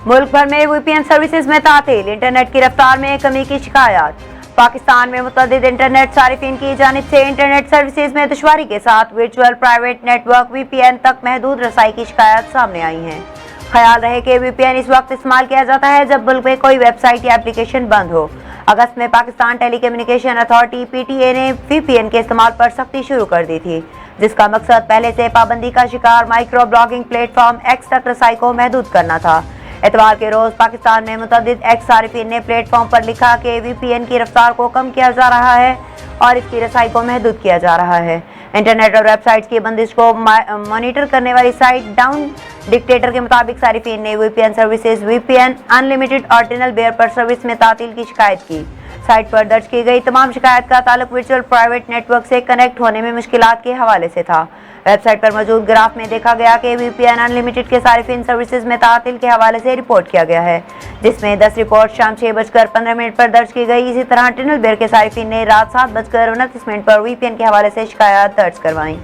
मुल्क भर में VPN सर्विसेज में तातील, इंटरनेट की रफ्तार में कमी की शिकायत। पाकिस्तान में मुतअद्दिद इंटरनेट सारिफिन की जानिब से इंटरनेट सर्विसेज में दुश्वारी के साथ वर्चुअल प्राइवेट नेटवर्क VPN तक महदूद रसाई की शिकायत सामने आई हैं। ख्याल रहे कि VPN इस वक्त इस्तेमाल किया जाता है जब मुल्क में कोई वेबसाइट या एप्लीकेशन बंद हो। अगस्त में Pakistan telecommunication authority PTA ने VPN के इस्तेमाल पर सख्ती शुरू कर दी थी, जिसका मकसद पहले से पाबंदी का शिकार माइक्रो ब्लॉगिंग प्लेटफॉर्म X तक रसाई को महदूद करना था। इतवार के रोज पाकिस्तान में मुतअद्दिद X सारिफिन ने प्लेटफॉर्म पर लिखा कि VPN की रफ्तार को कम किया जा रहा है और इसकी रसाई को महदूद किया जा रहा है। इंटरनेट और वेबसाइट्स की बंदिश को मॉनिटर करने वाली साइट डाउन डिक्टेटर के मुताबिक सारिफिन ने VPN सर्विसेज VPN अनलिमिटेड ऑर्डिनल बेयर पर सर्विस में तातील की शिकायत की। साइट पर दर्ज की गई तमाम शिकायत का ताल्लुक वर्चुअल प्राइवेट नेटवर्क से कनेक्ट होने में मुश्किलात के हवाले से था। वेबसाइट पर मौजूद ग्राफ में देखा गया कि VPN अनलिमिटेड के सारिफिन सर्विसेज में तातील के हवाले से रिपोर्ट किया गया है, जिसमें 10 रिपोर्ट शाम 6:15 पर दर्ज की गई। इसी तरह ऑर्डिनल बेयर के सारिफिन ने रात 7:29 पर VPN के हवाले से शिकायत दर्ज करवाई।